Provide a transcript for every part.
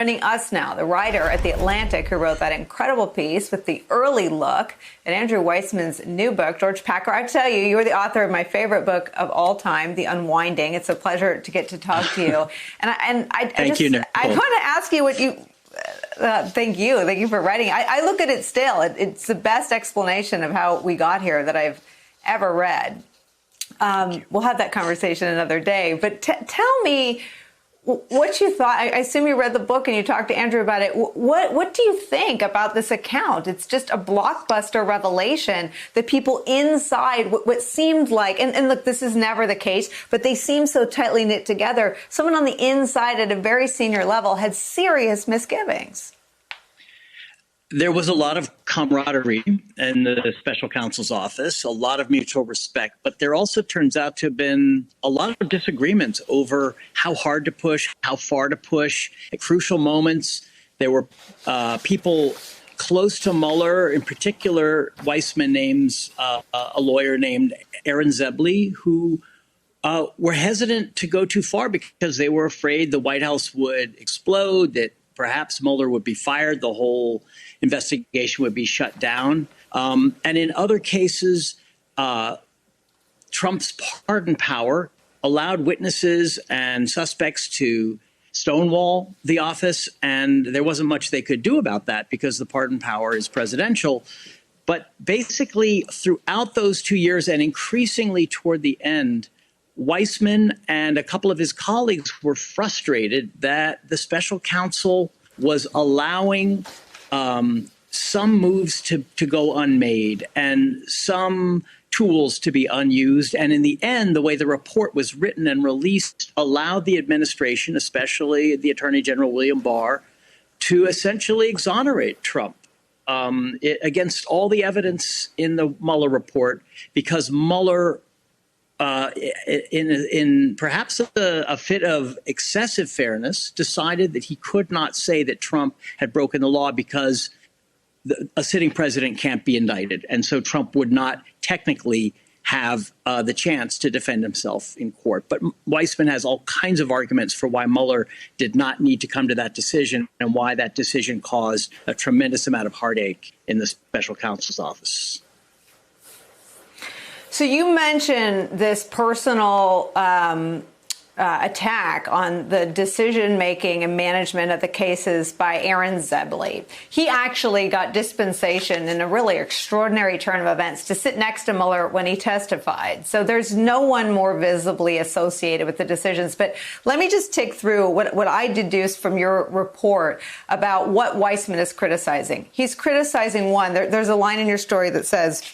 Joining us now, the writer at The Atlantic who wrote that incredible piece with the early look at Andrew Weissmann's new book. George Packer, I tell you, you're the author of my favorite book of all time, The Unwinding. It's a pleasure to get to talk to you. Thank you, Nicole. I want to ask you what you... Thank you for writing. I look at it still. It's the best explanation of how we got here that I've ever read. We'll have that conversation another day. But tell me what you thought. I assume you read the book and you talked to Andrew about it. What do you think about this account? It's just a blockbuster revelation that people inside what seemed like, and look, this is never the case, but they seem so tightly knit together. Someone on the inside at a very senior level had serious misgivings. There was a lot of camaraderie in the special counsel's office, a lot of mutual respect, but there also turns out to have been a lot of disagreements over how hard to push, how far to push. At crucial moments, there were people close to Mueller. In particular, Weissmann names a lawyer named Aaron Zebley, who were hesitant to go too far because they were afraid the White House would explode, that perhaps Mueller would be fired, the whole investigation would be shut down. And in other cases, Trump's pardon power allowed witnesses and suspects to stonewall the office, and there wasn't much they could do about that because the pardon power is presidential. But basically, throughout those 2 years and increasingly toward the end, Weissmann and a couple of his colleagues were frustrated that the special counsel was allowing some moves to go unmade and some tools to be unused. And in the end, the way the report was written and released allowed the administration, especially the Attorney General William Barr, to essentially exonerate Trump against all the evidence in the Mueller report, because Mueller, in perhaps a fit of excessive fairness, decided that he could not say that Trump had broken the law because a sitting president can't be indicted. And so Trump would not technically have the chance to defend himself in court. But Weissmann has all kinds of arguments for why Mueller did not need to come to that decision and why that decision caused a tremendous amount of heartache in the special counsel's office. So you mentioned this personal attack on the decision-making and management of the cases by Aaron Zebley. He actually got dispensation in a really extraordinary turn of events to sit next to Mueller when he testified. So there's no one more visibly associated with the decisions. But let me just tick through what I deduced from your report about what Weissmann is criticizing. He's criticizing, one, there's a line in your story that says,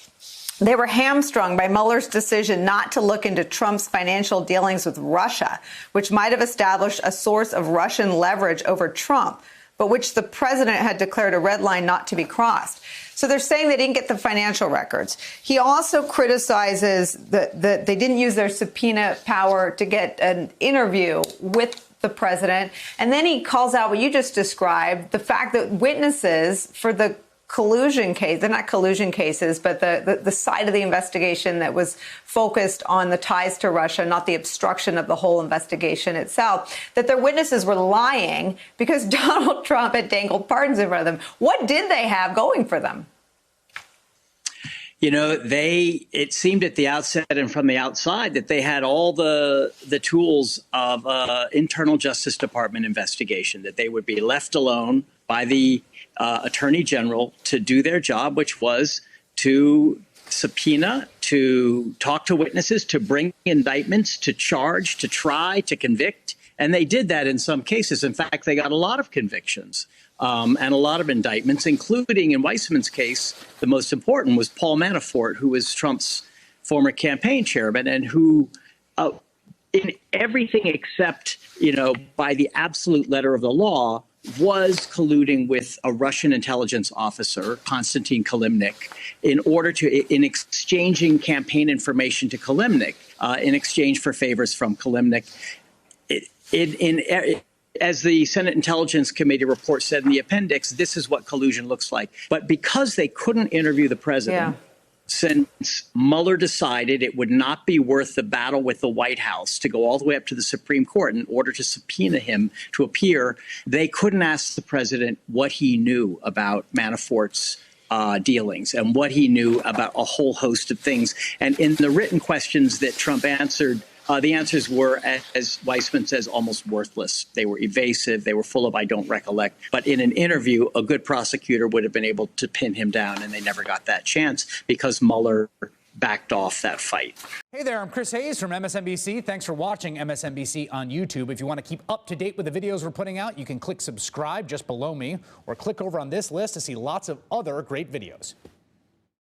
they were hamstrung by Mueller's decision not to look into Trump's financial dealings with Russia, which might have established a source of Russian leverage over Trump, but which the president had declared a red line not to be crossed. So they're saying they didn't get the financial records. He also criticizes that they didn't use their subpoena power to get an interview with the president. And then he calls out what you just described, the fact that witnesses for the collusion case, they're not collusion cases, but the side of the investigation that was focused on the ties to Russia, not the obstruction of the whole investigation itself, that their witnesses were lying because Donald Trump had dangled pardons in front of them. What did they have going for them? You know, it seemed at the outset and from the outside that they had all the tools of internal Justice Department investigation, that they would be left alone by the Attorney General to do their job, which was to subpoena, to talk to witnesses, to bring indictments, to charge, to try, to convict. And they did that in some cases. In fact, they got a lot of convictions and a lot of indictments, including in Weissmann's case, the most important was Paul Manafort, who was Trump's former campaign chairman and who in everything except, by the absolute letter of the law, was colluding with a Russian intelligence officer, Konstantin Kilimnik, in exchanging campaign information to Kilimnik, in exchange for favors from Kilimnik. As the Senate Intelligence Committee report said in the appendix, this is what collusion looks like. But because they couldn't interview the president, since Mueller decided it would not be worth the battle with the White House to go all the way up to the Supreme Court in order to subpoena him to appear, they couldn't ask the president what he knew about Manafort's dealings and what he knew about a whole host of things. And in the written questions that Trump answered, the answers were, as Weissman says, almost worthless. They were evasive. They were full of "I don't recollect." But in an interview, a good prosecutor would have been able to pin him down, and they never got that chance because Mueller backed off that fight. Hey there, I'm Chris Hayes from MSNBC. Thanks for watching MSNBC on YouTube. If you want to keep up to date with the videos we're putting out, you can click subscribe just below me or click over on this list to see lots of other great videos.